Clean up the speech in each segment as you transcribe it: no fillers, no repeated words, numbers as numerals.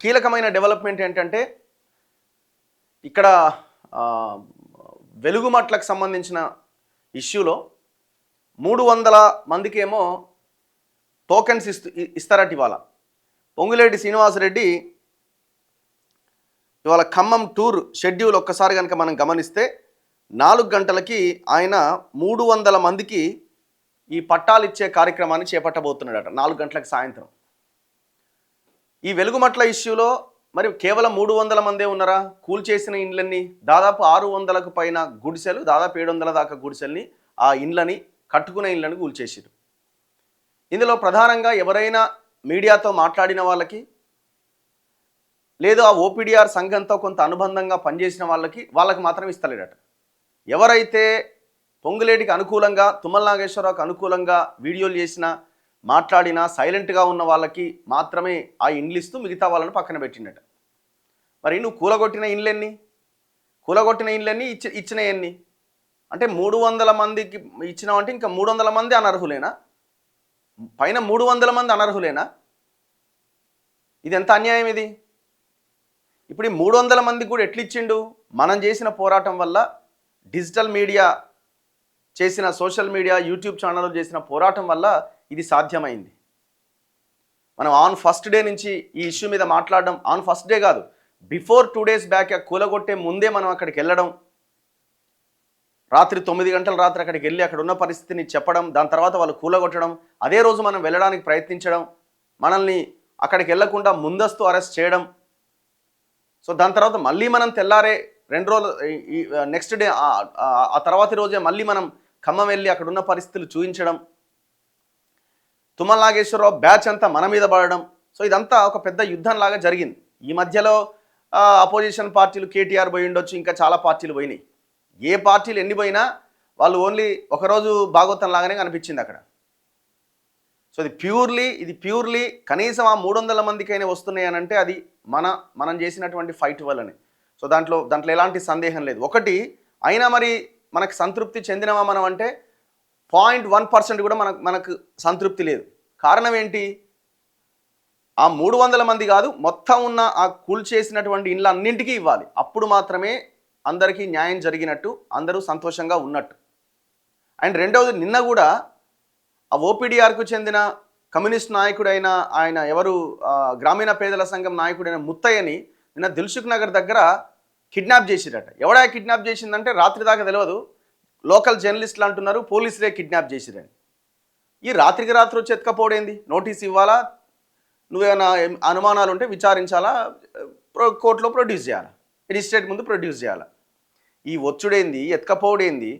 కీలకమైన డెవలప్మెంట్ ఏంటంటే ఇక్కడ వెలుగుమట్లకు సంబంధించిన ఇష్యూలో 300 మందికేమో టోకెన్స్ ఇస్తారట ఇవాళ. పొంగులేటి శ్రీనివాసరెడ్డి ఇవాళ ఖమ్మం టూర్ షెడ్యూల్ ఒక్కసారి కనుక మనం గమనిస్తే 4 గంటలకి ఆయన 300 మందికి ఈ పట్టాలు ఇచ్చే కార్యక్రమాన్ని చేపట్టబోతున్నాడట 4 గంటలకు సాయంత్రం. ఈ వెలుగుమట్ల ఇష్యూలో మరి కేవలం 300 మందే ఉన్నారా? కూల్చేసిన ఇండ్లన్నీ దాదాపు 600కు పైన గుడిసెలు, దాదాపు 700 దాకా గుడిసెల్ని, ఆ ఇండ్లని కట్టుకునే ఇండ్లను కూల్చేసారు. ఇందులో ప్రధానంగా ఎవరైనా మీడియాతో మాట్లాడిన వాళ్ళకి, లేదు ఆ ఓపీడీఆర్ సంఘంతో కొంత అనుబంధంగా పనిచేసిన వాళ్ళకి మాత్రం ఇస్తలేడట. ఎవరైతే పొంగులేటికి అనుకూలంగా, తుమ్మల నాగేశ్వరరావుకి అనుకూలంగా వీడియోలు చేసినా, మాట్లాడినా సైలెంట్గా ఉన్న వాళ్ళకి మాత్రమే ఆ ఇండ్లు ఇస్తూ మిగతా వాళ్ళని పక్కన పెట్టిండట. మరి నువ్వు కూలగొట్టిన ఇండ్లెన్ని ఇచ్చిన ఎన్ని అంటే 300 మందికి ఇచ్చినావంటే ఇంకా 300 మంది అనర్హులేనా? పైన 300 మంది అనర్హులేనా? ఇది ఎంత అన్యాయం ఇది. ఇప్పుడు ఈ 300 మందికి కూడా ఎట్లిచ్చిండు? మనం చేసిన పోరాటం వల్ల, డిజిటల్ మీడియా చేసిన, సోషల్ మీడియా యూట్యూబ్ ఛానల్లో చేసిన పోరాటం వల్ల ఇది సాధ్యమైంది. మనం ఆన్ ఫస్ట్ డే నుంచి ఈ ఇష్యూ మీద మాట్లాడడం, ఆన్ ఫస్ట్ డే కాదు, బిఫోర్ 2 days బ్యాక్ కూలగొట్టే ముందే మనం అక్కడికి వెళ్ళడం, రాత్రి 9 గంటల రాత్రి అక్కడికి వెళ్ళి అక్కడ ఉన్న పరిస్థితిని చెప్పడం, దాని తర్వాత వాళ్ళు కూలగొట్టడం, అదే రోజు మనం వెళ్ళడానికి ప్రయత్నించడం, మనల్ని అక్కడికి వెళ్లకుండా ముందస్తు అరెస్ట్ చేయడం. సో దాని తర్వాత మళ్ళీ మనం తెల్లారే 2 రోజులు నెక్స్ట్ డే ఆ తర్వాతి రోజే మళ్ళీ మనం ఖమ్మం వెళ్ళి అక్కడ ఉన్న పరిస్థితులు చూపించడం, తుమ్మల నాగేశ్వరరావు బ్యాచ్ అంతా మన మీద పడడం. సో ఇదంతా ఒక పెద్ద యుద్ధంలాగా జరిగింది. ఈ మధ్యలో అపోజిషన్ పార్టీలు కేటీఆర్ పోయి ఉండొచ్చు, ఇంకా చాలా పార్టీలు పోయినాయి. ఏ పార్టీలు ఎన్ని పోయినా వాళ్ళు ఓన్లీ ఒకరోజు భాగవతం లాగానే కనిపించింది అక్కడ. సో ఇది ప్యూర్లీ కనీసం ఆ 300 మందికైనా వస్తున్నాయి అని అంటే అది మనం చేసినటువంటి ఫైట్ వల్లనే. సో దాంట్లో ఎలాంటి సందేహం లేదు. ఒకటి అయినా మరి మనకు సంతృప్తి చెందినవా మనం అంటే 0.1% కూడా మనకు సంతృప్తి లేదు. కారణం ఏంటి? ఆ 300 మంది కాదు, మొత్తం ఉన్న ఆ కూల్చేసినటువంటి ఇండ్ల అన్నింటికీ ఇవ్వాలి. అప్పుడు మాత్రమే అందరికీ న్యాయం జరిగినట్టు, అందరూ సంతోషంగా ఉన్నట్టు. అండ్ రెండవది, నిన్న కూడా ఆ ఓపీడీఆర్కు చెందిన కమ్యూనిస్ట్ నాయకుడైన ఆయన ఎవరు, గ్రామీణ పేదల సంఘం నాయకుడైన ముత్తయ్యని నిన్న దిల్సుఖ్ నగర్ దగ్గర కిడ్నాప్ చేసిరట. ఎవడా కిడ్నాప్ చేసిందంటే రాత్రి దాకా తెలియదు, లోకల్ జర్నలిస్టులు అంటున్నారు పోలీసులే కిడ్నాప్ చేసిరని. ఈ రాత్రికి రాత్రి వచ్చి ఎత్తుకపోవడేంది? నోటీస్ ఇవ్వాలా, నువ్వేమైనా అనుమానాలు ఉంటే విచారించాలా, కోర్టులో ప్రొడ్యూస్ చేయాలా, మెజిస్ట్రేట్ ముందు ప్రొడ్యూస్ చేయాలా. ఈ వచ్చుడేంది, ఎత్తుకపోవడేంది,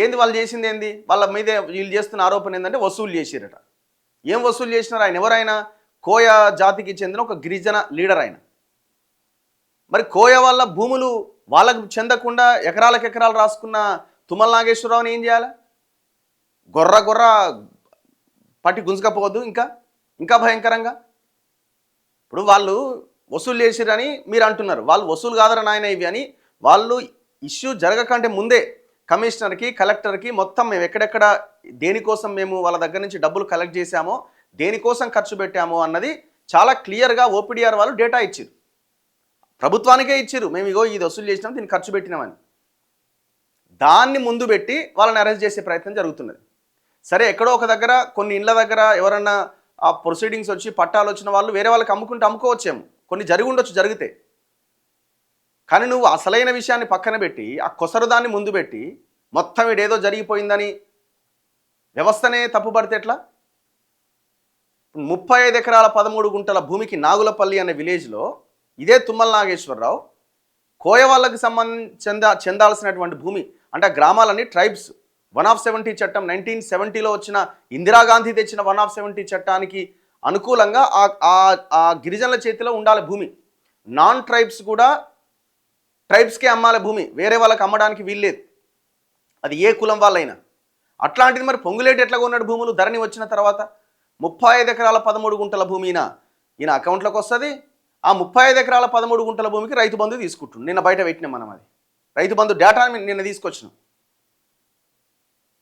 ఏంది వాళ్ళు చేసింది ఏంది? వాళ్ళ మీద వీళ్ళు చేస్తున్న ఆరోపణ ఏంటంటే వసూలు చేసిరట. ఏం వసూలు చేసినారు? ఆయన ఎవరైనా కోయ జాతికి చెందిన ఒక గిరిజన లీడర్ ఆయన. మరి కోయ వాళ్ళ భూములు వాళ్ళకు చెందకుండా ఎకరాలకు ఎకరాలు రాసుకున్న తుమ్మల నాగేశ్వరరావుని ఏం చేయాలి? గొర్ర పట్టి గుంజుకపోవద్దు ఇంకా భయంకరంగా. ఇప్పుడు వాళ్ళు వసూలు చేసిరని మీరు అంటున్నారు, వాళ్ళు వసూలు కాదరా నాయన ఇవి అని. వాళ్ళు ఇష్యూ జరగకంటే ముందే కమిషనర్కి, కలెక్టర్కి మొత్తం మేము ఎక్కడెక్కడ దేనికోసం మేము వాళ్ళ దగ్గర నుంచి డబ్బులు కలెక్ట్ చేశామో, దేనికోసం ఖర్చు పెట్టామో అన్నది చాలా క్లియర్గా ఓపీడీఆర్ వాళ్ళు డేటా ఇచ్చారు, ప్రభుత్వానికే ఇచ్చారు. మేము ఇగో ఇది వసూలు చేసినాం, దీన్ని ఖర్చు పెట్టినామని. దాన్ని ముందు పెట్టి వాళ్ళని అరెస్ట్ చేసే ప్రయత్నం జరుగుతున్నది. సరే, ఎక్కడో ఒక దగ్గర కొన్ని ఇండ్ల దగ్గర ఎవరన్నా ఆ ప్రొసీడింగ్స్ వచ్చి పట్టాలు వచ్చిన వాళ్ళు వేరే వాళ్ళకి అమ్ముకోవచ్చేమో, కొన్ని జరిగి ఉండొచ్చు, జరిగితే. కానీ నువ్వు అసలైన విషయాన్ని పక్కన పెట్టి ఆ కొసరుదాన్ని ముందు పెట్టి మొత్తం ఇదేదో జరిగిపోయిందని వ్యవస్థనే తప్పుపడితే ఎట్లా? 35 ఎకరాల 13 గుంటల భూమికి నాగులపల్లి అనే విలేజ్లో ఇదే తుమ్మల నాగేశ్వరరావు కోయ వాళ్ళకి చెందాల్సినటువంటి భూమి అంటే గ్రామాలన్నీ ట్రైబ్స్ 170 చట్టం 1970లో వచ్చిన ఇందిరాగాంధీ తెచ్చిన 170 చట్టానికి అనుకూలంగా ఆ గిరిజనుల చేతిలో ఉండాలి భూమి. నాన్ ట్రైబ్స్ కూడా ట్రైబ్స్కే అమ్మాలి భూమి, వేరే వాళ్ళకి అమ్మడానికి వీల్లేదు, అది ఏ కులం వాళ్ళైనా. అట్లాంటిది మరి పొంగులేటి ఎట్లా కొన్నాడు భూములు? ధరణి వచ్చిన తర్వాత 35 ఎకరాల 13 గుంటల భూమి ఈయన అకౌంట్లోకి వస్తుంది. ఆ 35 ఎకరాల 13 గుంటల భూమికి రైతు బంధు తీసుకుంటుంది. నిన్న బయట పెట్టినాం మనం, అది రైతు బంధు డేటా నిన్న తీసుకొచ్చినాం.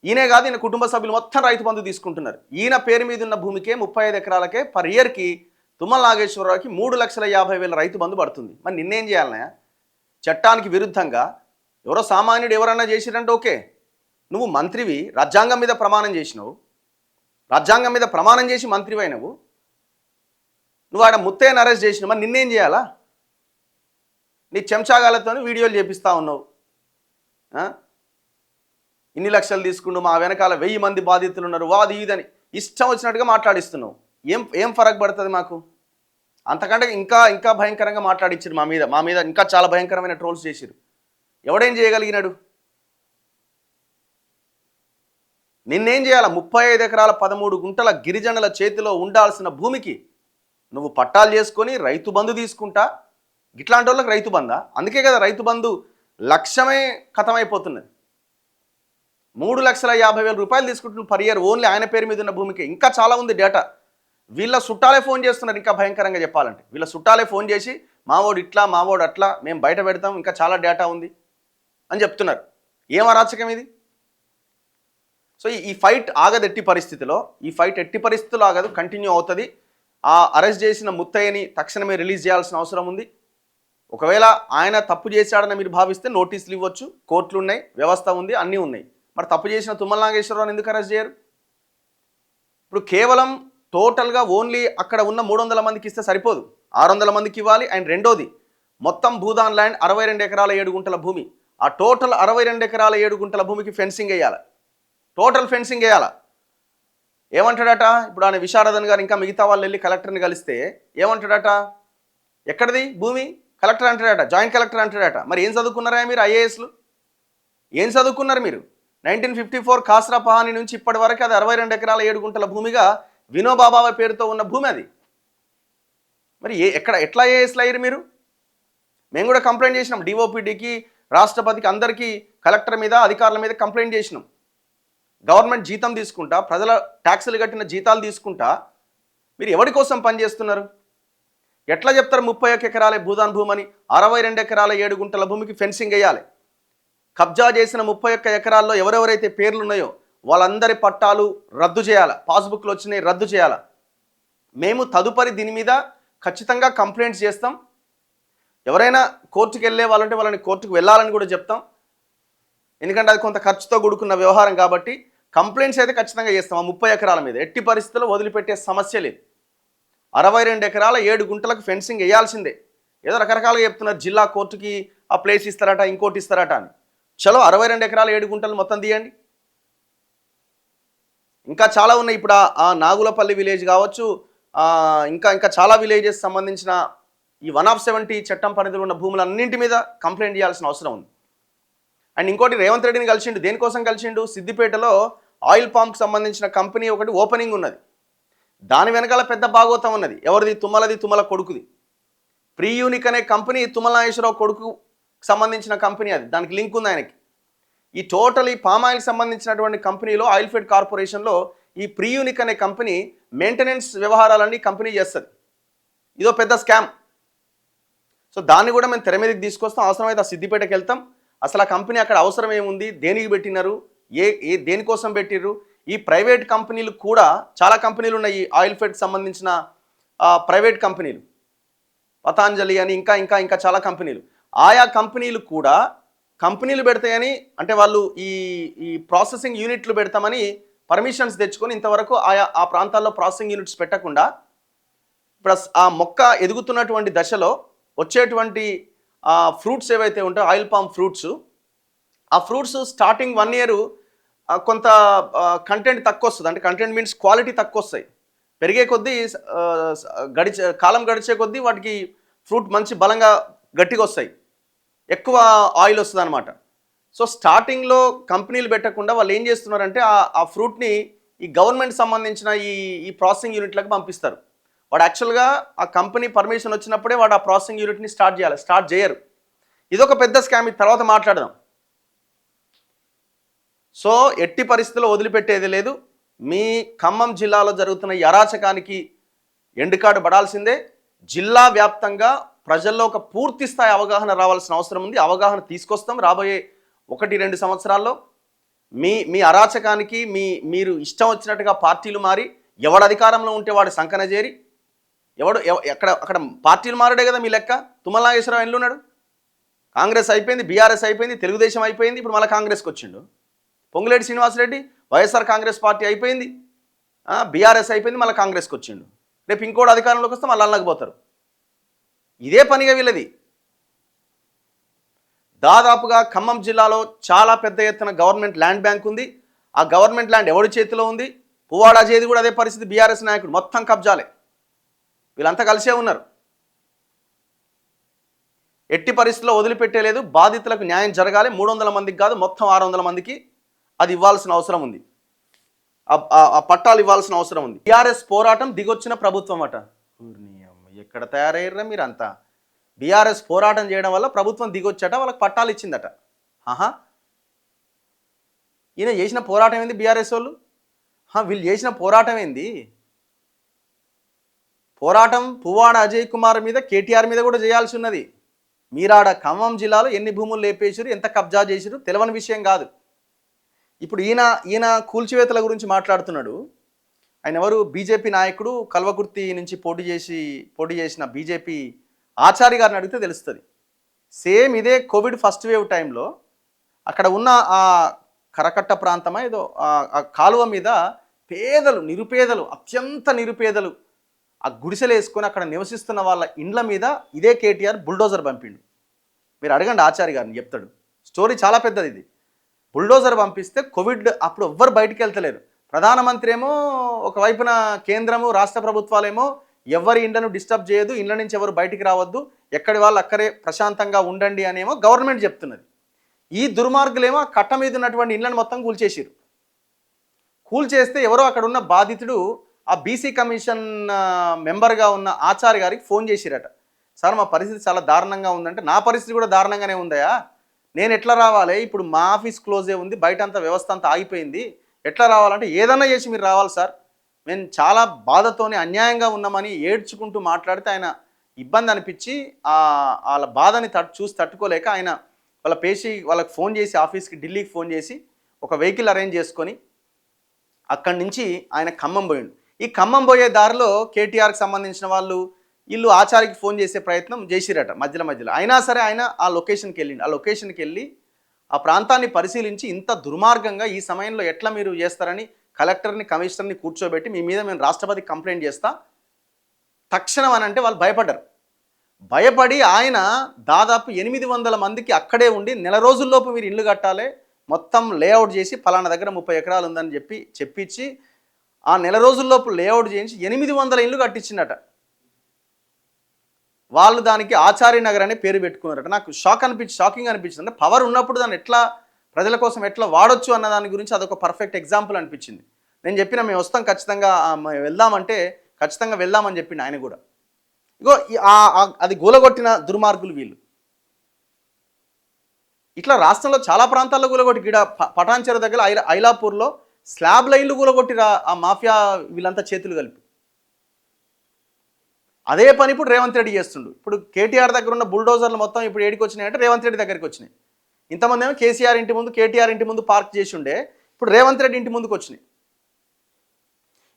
ఈయనే కాదు, ఈయన కుటుంబ సభ్యులు మొత్తం రైతు బంధు తీసుకుంటున్నారు. ఈయన పేరు మీద ఉన్న భూమికే 35 ఎకరాలకే పర్ ఇయర్కి తుమ్మల నాగేశ్వరరావుకి 3,50,000 రైతు బంధు పడుతుంది. మరి నిన్నేం చేయాలన్నా? చట్టానికి విరుద్ధంగా ఎవరో సామాన్యుడు ఎవరన్నా చేసిరంటే ఓకే, నువ్వు మంత్రివి, రాజ్యాంగం మీద ప్రమాణం చేసినావు, రాజ్యాంగం మీద ప్రమాణం చేసి మంత్రివి అయినవు, నువ్వు ఆడ ముత్తయ్యను అరెస్ట్ చేసినావు, మరి నిన్నేం చేయాలా? నీ చెంచాగాలతో వీడియోలు చేపిస్తూ ఉన్నావు. ఇన్ని లక్షలు తీసుకుంటూ మా వెనకాల 1000 మంది బాధితులు ఉన్నారు, వాది ఇదని ఇష్టం వచ్చినట్టుగా మాట్లాడిస్తున్నావు. ఏం ఫరక్ పడుతుంది మాకు? అంతకంటే ఇంకా ఇంకా భయంకరంగా మాట్లాడిచ్చారు మా మీద ఇంకా చాలా భయంకరమైన ట్రోల్స్ చేసిరు. ఎవడేం చేయగలిగినాడు? నిన్నేం చేయాల? 35 ఎకరాల 13 గుంటల గిరిజనుల చేతిలో ఉండాల్సిన భూమికి నువ్వు పట్టాలు చేసుకొని రైతు బంధు తీసుకుంటా. ఇట్లాంటి వాళ్ళకి రైతు బంధా? అందుకే కదా రైతు బంధు లక్ష్యమే ఖతమైపోతున్నది. 3,50,000 తీసుకుంటున్న పర్ ఇయర్ ఓన్లీ ఆయన పేరు మీద ఉన్న భూమికి. ఇంకా చాలా ఉంది డేటా. వీళ్ళ చుట్టాలే ఫోన్ చేస్తున్నారు. ఇంకా భయంకరంగా చెప్పాలంటే వీళ్ళ చుట్టాలే ఫోన్ చేసి మావోడు ఇట్లా మావోడు అట్లా మేము బయట పెడతాం, ఇంకా చాలా డేటా ఉంది అని చెప్తున్నారు. ఏం అరాచకం ఇది? సో ఈ ఫైట్ ఆగదు ఎట్టి పరిస్థితిలో. ఈ ఫైట్ ఎట్టి పరిస్థితుల్లో ఆగదు, కంటిన్యూ అవుతుంది. ఆ అరెస్ట్ చేసిన ముత్తయ్యని తక్షణమే రిలీజ్ చేయాల్సిన అవసరం ఉంది. ఒకవేళ ఆయన తప్పు చేశాడని మీరు భావిస్తే నోటీసులు ఇవ్వచ్చు, కోర్టులు ఉన్నాయి, వ్యవస్థ ఉంది, అన్నీ ఉన్నాయి. మరి తప్పు చేసిన తుమ్మల నాగేశ్వరరావుని ఎందుకు అరెస్ట్ చేయరు? ఇప్పుడు కేవలం టోటల్గా ఓన్లీ అక్కడ ఉన్న 300 మందికి ఇస్తే సరిపోదు, 600 మందికి ఇవ్వాలి. అండ్ రెండోది, మొత్తం భూదాన్ ల్యాండ్ 62 ఎకరాల 7 గుంటల భూమి. ఆ టోటల్ 62 ఎకరాల 7 గుంటల భూమికి ఫెన్సింగ్ వేయాలి, టోటల్ ఫెన్సింగ్ వేయాలి. ఏమంటాడట ఇప్పుడు ఆయన విశారదన్ గారు ఇంకా మిగతా వాళ్ళు వెళ్ళి కలెక్టర్ని కలిస్తే ఏమంటాడట? ఎక్కడిది భూమి? కలెక్టర్ అంటాడట, జాయింట్ కలెక్టర్ అంటాడట. మరి ఏం చదువుకున్నారా మీరు ఐఏఎస్లు? ఏం చదువుకున్నారు మీరు? 1954 కాస్రా పహాని నుంచి ఇప్పటి వరకు అది 62 ఎకరాల 7 గుంటల భూమిగా వినోబాబావ పేరుతో ఉన్న భూమి అది. మరి ఎట్లా ఐఏఎస్లు అయ్యారు మీరు? మేము కూడా కంప్లైంట్ చేసినాం, డిఓపిడికి, రాష్ట్రపతికి, అందరికీ, కలెక్టర్ మీద, అధికారుల మీద కంప్లైంట్ చేసినాం. గవర్నమెంట్ జీతం తీసుకుంటా, ప్రజల ట్యాక్సులు కట్టిన జీతాలు తీసుకుంటా మీరు ఎవరి కోసం పనిచేస్తున్నారు? ఎట్లా చెప్తారు 31 ఎకరాల భూదాన్ భూమని? 62 ఎకరాల 7 గుంటల భూమికి ఫెన్సింగ్ వేయాలి. కబ్జా చేసిన 31 ఎకరాల్లో ఎవరెవరైతే పేర్లు ఉన్నాయో వాళ్ళందరి పట్టాలు రద్దు చేయాలి, పాస్బుక్లు వచ్చినాయి రద్దు చేయాలి. మేము తదుపరి దీని మీద ఖచ్చితంగా కంప్లైంట్స్ చేస్తాం. ఎవరైనా కోర్టుకు వెళ్ళే వాళ్ళంటే వాళ్ళని కోర్టుకు వెళ్ళాలని కూడా చెప్తాం. ఎందుకంటే అది కొంత ఖర్చుతో కూడుకున్న వ్యవహారం కాబట్టి కంప్లైంట్స్ అయితే ఖచ్చితంగా చేస్తాం. ఆ 30 ఎకరాల మీద ఎట్టి పరిస్థితుల్లో వదిలిపెట్టే సమస్య లేదు. 62 ఎకరాల 7 గుంటలకు ఫెన్సింగ్ వేయాల్సిందే. ఏదో రకరకాలుగా చెప్తున్నారు, జిల్లా కోర్టుకి ఆ ప్లేస్ ఇస్తారట, ఇంకోటి ఇస్తారట అని. చలో 62 ఎకరాల 7 గుంటలు మొత్తం తీయండి. ఇంకా చాలా ఉన్నాయి. ఇప్పుడు ఆ నాగులపల్లి విలేజ్ కావచ్చు, ఇంకా చాలా విలేజెస్ సంబంధించిన ఈ 170 చట్టం పరిధిలో ఉన్న భూములన్నింటి మీద కంప్లైంట్ చేయాల్సిన అవసరం ఉంది. అండ్ ఇంకోటి, రేవంత్ రెడ్డిని కలిసిండు. దేనికోసం కలిసిండు? సిద్దిపేటలో ఆయిల్ పాంప్కి సంబంధించిన కంపెనీ ఒకటి ఓపెనింగ్ ఉన్నది. దాని వెనకాల పెద్ద భాగోతం ఉన్నది. ఎవరిది? తుమ్మల కొడుకుది. ప్రీయూనిక్ అనే కంపెనీ తుమ్మల నాగేశ్వరరావు కొడుకు సంబంధించిన కంపెనీ. అది దానికి లింక్ ఉంది ఆయనకి. ఈ టోటల్ ఈ పామ్ ఆయిల్కి సంబంధించినటువంటి కంపెనీలో, ఆయిల్ ఫెడ్ కార్పొరేషన్లో ఈ ప్రీయూనిక్ అనే కంపెనీ మెయింటెనెన్స్ వ్యవహారాలన్నీ కంపెనీ చేస్తుంది. ఇదో పెద్ద స్కామ్. సో దాన్ని కూడా మేము తెర మీదకి తీసుకొస్తాం. అవసరమైతే ఆ సిద్దిపేటకి వెళ్తాం. అసలు ఆ కంపెనీ అక్కడ అవసరం ఏముంది, దేనికి పెట్టినారు, దేనికోసం పెట్టిర్రు. ఈ ప్రైవేట్ కంపెనీలు కూడా చాలా కంపెనీలు ఉన్నాయి, ఆయిల్ ఫెడ్కి సంబంధించిన ప్రైవేట్ కంపెనీలు, పతాంజలి అని ఇంకా చాలా కంపెనీలు. ఆయా కంపెనీలు కూడా కంపెనీలు పెడతాయని, అంటే వాళ్ళు ఈ ప్రాసెసింగ్ యూనిట్లు పెడతామని పర్మిషన్స్ తెచ్చుకొని ఇంతవరకు ఆ ప్రాంతాల్లో ప్రాసెసింగ్ యూనిట్స్ పెట్టకుండా ఇప్పుడు ఆ మొక్క ఎదుగుతున్నటువంటి దశలో వచ్చేటువంటి ఫ్రూట్స్ ఏవైతే ఉంటాయో ఆయిల్ పామ్ ఫ్రూట్స్, ఆ ఫ్రూట్స్ స్టార్టింగ్ 1 year కొంత కంటెంట్ తక్కువ వస్తుంది. అంటే కంటెంట్ మీన్స్ క్వాలిటీ తక్కువ వస్తాయి. పెరిగే కొద్దీ కాలం గడిచే కొద్దీ వాటికి ఫ్రూట్ మంచి బలంగా గట్టిగా వస్తాయి, ఎక్కువ ఆయిల్ వస్తుంది అనమాట. సో స్టార్టింగ్లో కంపెనీలు పెట్టకుండా వాళ్ళు ఏం చేస్తున్నారంటే ఆ ఫ్రూట్ని ఈ గవర్నమెంట్ సంబంధించిన ఈ ప్రాసెసింగ్ యూనిట్లకు పంపిస్తారు. వాడు యాక్చువల్గా ఆ కంపెనీ పర్మిషన్ వచ్చినప్పుడే వాడు ఆ ప్రాసెసింగ్ యూనిట్ని స్టార్ట్ చేయాలి, స్టార్ట్ చేయరు. ఇదొక పెద్ద స్కామ్, ఇది తర్వాత మాట్లాడదాం. సో ఎట్టి పరిస్థితుల్లో వదిలిపెట్టేది లేదు. మీ ఖమ్మం జిల్లాలో జరుగుతున్న ఈ అరాచకానికి ఎండుకాడు పడాల్సిందే. జిల్లా వ్యాప్తంగా ప్రజల్లో ఒక పూర్తి స్థాయి అవగాహన రావాల్సిన అవసరం ఉంది. అవగాహన తీసుకొస్తాం రాబోయే 1-2 సంవత్సరాల్లో. మీ అరాచకానికి మీరు ఇష్టం వచ్చినట్టుగా పార్టీలు మారి ఎవడు అధికారంలో ఉంటే వాడు సంకన చేరి అక్కడ పార్టీలు మారడే కదా మీ లెక్క. తుమ్మల నాగేశ్వరరావు ఎల్లు ఉన్నాడు. కాంగ్రెస్ అయిపోయింది, బీఆర్ఎస్ అయిపోయింది, తెలుగుదేశం అయిపోయింది, ఇప్పుడు మళ్ళీ కాంగ్రెస్కి వచ్చిండు. పొంగులేటి శ్రీనివాసరెడ్డి వైఎస్ఆర్ కాంగ్రెస్ పార్టీ అయిపోయింది, బీఆర్ఎస్ అయిపోయింది, మళ్ళీ కాంగ్రెస్కి వచ్చిండు. రేపు ఇంకోటి అధికారంలోకి వస్తే మళ్ళీ అల్లకపోతారు. ఇదే పనిగా వీళ్ళది. దాదాపుగా ఖమ్మం జిల్లాలో చాలా పెద్ద ఎత్తున గవర్నమెంట్ ల్యాండ్ బ్యాంక్ ఉంది. ఆ గవర్నమెంట్ ల్యాండ్ ఎవరి చేతిలో ఉంది? పువ్వాడ అజయ్ది కూడా అదే పరిస్థితి. బీఆర్ఎస్ నాయకుడు మొత్తం కబ్జాలే. వీళ్ళంతా కలిసే ఉన్నారు. ఎట్టి పరిస్థితుల్లో వదిలిపెట్టేలేదు. బాధితులకు న్యాయం జరగాలి. 300 మందికి కాదు, మొత్తం 600 మందికి అది ఇవ్వాల్సిన అవసరం ఉంది. ఆ పట్టాలు ఇవ్వాల్సిన అవసరం ఉంది. బీఆర్ఎస్ పోరాటం దిగొచ్చిన ప్రభుత్వం అట. ఎక్కడ తయారయ్యారా మీరంతా? బీఆర్ఎస్ పోరాటం చేయడం వల్ల ప్రభుత్వం దిగొచ్చట, వాళ్ళకి పట్టాలు ఇచ్చిందట. ఆహా, ఈయన చేసిన పోరాటం ఏంది? బీఆర్ఎస్ వాళ్ళు వీళ్ళు చేసిన పోరాటం ఏంది? పోరాటం పువ్వాడ అజయ్ కుమార్ మీద, కేటీఆర్ మీద కూడా చేయాల్సి ఉన్నది. మీరాడ ఖమ్మం జిల్లాలో ఎన్ని భూములు లేపేసారు, ఎంత కబ్జా చేసారు తెలియని విషయం కాదు. ఇప్పుడు ఈయన కూల్చివేతల గురించి మాట్లాడుతున్నాడు. ఆయన ఎవరు? బీజేపీ నాయకుడు, కల్వకుర్తి నుంచి పోటీ చేసిన బీజేపీ ఆచార్య గారిని అడిగితే తెలుస్తుంది. సేమ్ ఇదే కోవిడ్ ఫస్ట్ వేవ్ టైంలో అక్కడ ఉన్న ఆ కరకట్ట ప్రాంతమా ఏదో ఆ కాలువ మీద పేదలు, నిరుపేదలు, అత్యంత నిరుపేదలు ఆ గుడిసెలు వేసుకొని అక్కడ నివసిస్తున్న వాళ్ళ ఇండ్ల మీద ఇదే కేటీఆర్ బుల్డోజర్ పంపిండు. మీరు అడగండి ఆచార్య గారిని, చెప్తాడు. స్టోరీ చాలా పెద్దది ఇది. బుల్డోజర్ పంపిస్తే కోవిడ్ అప్పుడు ఎవ్వరు బయటికి వెళ్తలేరు. ప్రధానమంత్రి ఏమో ఒకవైపున, కేంద్రము రాష్ట్ర ప్రభుత్వాలేమో ఎవరి ఇండ్లను డిస్టర్బ్ చేయదు, ఇండ్ల నుంచి ఎవరు బయటికి రావద్దు, ఎక్కడి వాళ్ళు అక్కడే ప్రశాంతంగా ఉండండి అనేమో గవర్నమెంట్ చెప్తున్నది. ఈ దుర్మార్గులేమో కట్ట మీద ఉన్నటువంటి ఇండ్లను మొత్తం కూల్చేసారు. కూల్చేస్తే ఎవరో అక్కడ ఉన్న బాధితుడు ఆ బీసీ కమిషన్ మెంబర్గా ఉన్న ఆచార్య గారికి ఫోన్ చేసిరట. సార్ మా పరిస్థితి చాలా దారుణంగా ఉందంటే, నా పరిస్థితి కూడా దారుణంగానే ఉందయా, నేను ఎట్లా రావాలి? ఇప్పుడు మా ఆఫీస్ క్లోజే ఉంది, బయట అంతా వ్యవస్థ అంతా ఆగిపోయింది, ఎట్లా రావాలంటే ఏదన్నా చేసి మీరు రావాలి సార్, మేము చాలా బాధతోనే అన్యాయంగా ఉన్నామని ఏడ్చుకుంటూ మాట్లాడితే ఆయన ఇబ్బంది అనిపించి వాళ్ళ బాధని చూసి తట్టుకోలేక ఆయన వాళ్ళకి ఫోన్ చేసి, ఆఫీస్కి ఢిల్లీకి ఫోన్ చేసి ఒక వెహికల్ అరేంజ్ చేసుకొని అక్కడి నుంచి ఆయన ఖమ్మం పోయిండు. ఈ ఖమ్మం పోయే దారిలో కేటీఆర్కి సంబంధించిన వాళ్ళు వీళ్ళు ఆచార్యకి ఫోన్ చేసే ప్రయత్నం చేసిరట మధ్యలో. అయినా సరే ఆయన ఆ లొకేషన్కి వెళ్ళిండు. ఆ లొకేషన్కి వెళ్ళి ఆ ప్రాంతాన్ని పరిశీలించి, ఇంత దుర్మార్గంగా ఈ సమయంలో ఎట్లా మీరు చేస్తారని కలెక్టర్ని, కమిషనర్ని కూర్చోబెట్టి మీ మీద మేము రాష్ట్రపతికి కంప్లైంట్ చేస్తా తక్షణం అని అంటే వాళ్ళు భయపడ్డారు. భయపడి ఆయన దాదాపు 800 మందికి అక్కడే ఉండి, నెల రోజుల్లోపు మీరు ఇల్లు కట్టాలి, మొత్తం లేఅవుట్ చేసి ఫలానా దగ్గర 30 ఎకరాలు ఉందని చెప్పించి ఆ నెల రోజుల్లోపు లేఅవుట్ చేయించి 800 ఇల్లు కట్టించిందట. వాళ్ళు దానికి ఆచార్య నగర్ అనే పేరు పెట్టుకున్నారట. నాకు షాకింగ్ అనిపించింది. అంటే పవర్ ఉన్నప్పుడు దాన్ని ఎట్లా ప్రజల కోసం ఎట్లా వాడొచ్చు అన్న దాని గురించి అదొక పర్ఫెక్ట్ ఎగ్జాంపుల్ అనిపించింది. నేను చెప్పిన మేము వస్తాం ఖచ్చితంగా, వెళ్దామంటే ఖచ్చితంగా వెళ్దామని చెప్పిండు ఆయన కూడా. ఇగో అది గూలగొట్టిన దుర్మార్గులు వీళ్ళు. ఇట్లా రాష్ట్రంలో చాలా ప్రాంతాల్లో గూలగొట్టి, గిడ పటాన్చెరు దగ్గర ఐలాపూర్లో స్లాబ్ లైన్లు గూలగొట్టిరా ఆ మాఫియా వీళ్ళంతా చేతులు కలిపి. అదే పని ఇప్పుడు రేవంత్ రెడ్డి చేస్తుండు. ఇప్పుడు కేటీఆర్ దగ్గర ఉన్న బుల్డోజర్లు మొత్తం ఇప్పుడు ఏడికి వచ్చినాయి అంటే రేవంత్ రెడ్డి దగ్గరికి వచ్చినాయి. ఇంతమంది ఏమో కేసీఆర్ ఇంటి ముందు, కేటీఆర్ ఇంటి ముందు పార్క్ చేసి ఉండే, ఇప్పుడు రేవంత్ రెడ్డి ఇంటి ముందుకు వచ్చినాయి.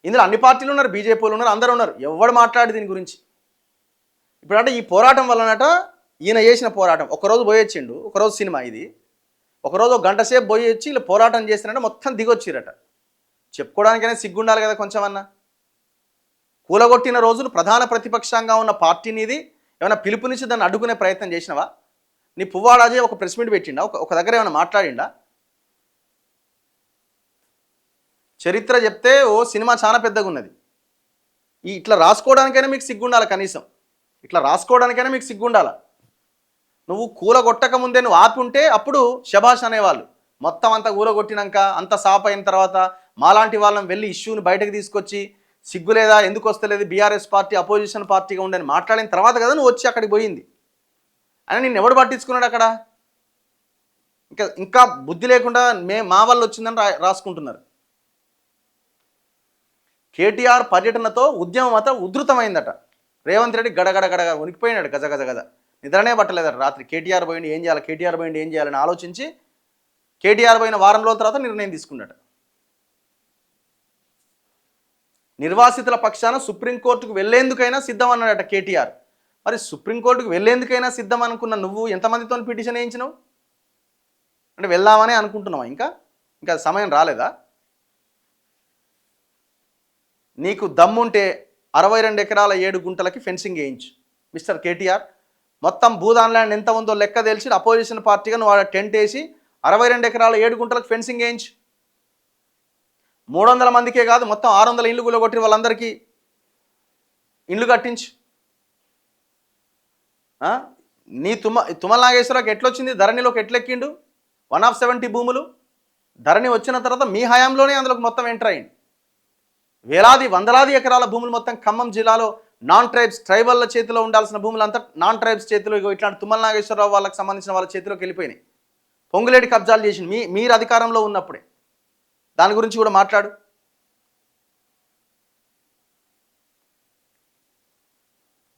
ఇందులో అన్ని పార్టీలు ఉన్నారు, బీజేపీలు ఉన్నారు, అందరూ ఉన్నారు. ఎవడు మాట్లాడి దీని గురించి? ఇప్పుడు అంటే ఈ పోరాటం వల్లనట, ఈయన చేసిన పోరాటం ఒకరోజు పోయొచ్చిండు, ఒకరోజు సినిమా ఇది, ఒకరోజు 1 గంట సేపు పోయొచ్చి ఇలా పోరాటం చేసినట్టు మొత్తం దిగొచ్చిరట. చెప్పుకోవడానికైనా సిగ్గుండాలి కదా కొంచెమన్నా. కూలగొట్టిన రోజులు ప్రధాన ప్రతిపక్షంగా ఉన్న పార్టీని ఇది ఏమైనా పిలుపునిచ్చి దాన్ని అడ్డుకునే ప్రయత్నం చేసినవా? నీ పువ్వాడ అజయ్ ఒక ప్రెస్ మీట్ పెట్టిండా? ఒక దగ్గర ఏమైనా మాట్లాడిండా? చరిత్ర చెప్తే సినిమా చాలా పెద్దగా ఉన్నది. ఇట్లా రాసుకోవడానికైనా మీకు సిగ్గుండాలి కనీసం. ఇట్లా రాసుకోవడానికైనా మీకు సిగ్గుండాల. నువ్వు కూలగొట్టక ముందే నువ్వు ఆపి ఉంటే అప్పుడు శభాష్ అనేవాళ్ళు. మొత్తం అంతా కూలగొట్టినాక అంత సాప్ అయిన తర్వాత మాలాంటి వాళ్ళని వెళ్ళి ఇష్యూని బయటకు తీసుకొచ్చి సిగ్గు లేదా, ఎందుకు వస్తలేదు, బీఆర్ఎస్ పార్టీ అపోజిషన్ పార్టీగా ఉండని మాట్లాడిన తర్వాత కదా నువ్వు వచ్చి అక్కడికి పోయింది. అని నిన్ను ఎవడు పట్టించుకున్నాడు అక్కడ? ఇంకా బుద్ధి లేకుండా మా వల్ల వచ్చిందని రాసుకుంటున్నారు. కేటీఆర్ పర్యటనతో ఉద్యమం అంతా ఉధృతమైందట. రేవంత్ రెడ్డి గడగడ వణికిపోయినాడు, గజ నిద్రనే పట్టలేదట రాత్రి. కేటీఆర్ పోయింది ఏం చేయాలని ఆలోచించి కేటీఆర్ పోయిన వారం రోజుల తర్వాత నిర్ణయం తీసుకున్నాడు. నిర్వాసితుల పక్షాన సుప్రీంకోర్టుకు వెళ్లేందుకైనా సిద్ధం అన్నాడట కేటీఆర్. మరి సుప్రీంకోర్టుకు వెళ్లేందుకైనా సిద్ధం అనుకున్న నువ్వు ఎంతమందితో పిటిషన్ వేయించినావు? అంటే వెళ్దామని అనుకుంటున్నావా? ఇంకా సమయం రాలేదా? నీకు దమ్ముంటే 62 ఎకరాల 7 గుంటలకి ఫెన్సింగ్ వేయించు మిస్టర్ కేటీఆర్. మొత్తం భూదాన్ ల్యాండ్ ఎంత ఉందో లెక్క తెలిసి అపోజిషన్ పార్టీగా నువ్వు టెంట్ వేసి 62 ఎకరాల 7 గుంటలకు ఫెన్సింగ్ వేయించు. 300 మందికే కాదు, మొత్తం 600 ఇళ్ళు కూలగొట్టిన వాళ్ళందరికీ ఇండ్లు కట్టించు. నీ తుమ్మల నాగేశ్వరరావుకి ఎట్లొచ్చింది? ధరణిలోకి ఎట్లెక్కిండు? 1/70 భూములు ధరణి వచ్చిన తర్వాత మీ హయాంలోనే అందులోకి మొత్తం ఎంటర్ అయ్యింది. వందలాది ఎకరాల భూములు మొత్తం ఖమ్మం జిల్లాలో నాన్ ట్రైబ్స్ ట్రైబల్ల చేతిలో ఉండాల్సిన భూములంతా నాన్ ట్రైబ్స్ చేతిలో ఇట్లాంటి తుమ్మల నాగేశ్వరరావు వాళ్ళకి సంబంధించిన వాళ్ళ చేతిలోకి వెళ్ళిపోయినాయి. పొంగులేటి కబ్జాలు చేసింది మీరు అధికారంలో ఉన్నప్పుడే. దాని గురించి కూడా మాట్లాడు.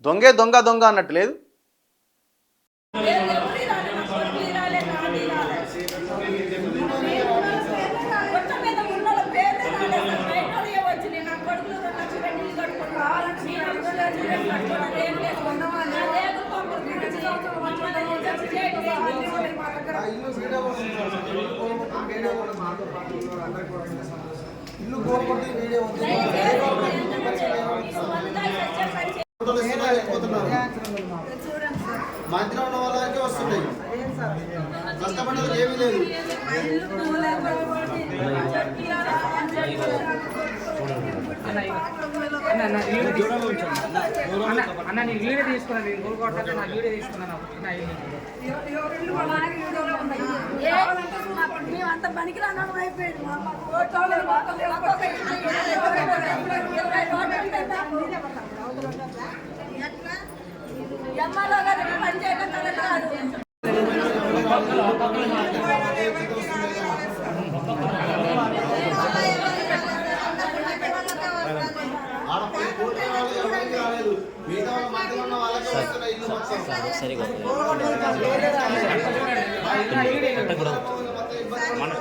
దొంగే దొంగ అన్నట్టు లేదు. మంత్రి ఉన్న వాళ్ళకే వస్తున్నాయి, కష్టపడేది ఏమీ లేదు. అన్న నేను వీడియో తీసుకున్నాను, నా వీడియో తీసుకున్నాను. అంత పనికి అయిపోయింది. ఎమ్మాలో గారు పని చేయడం కాదు. సరిగా మన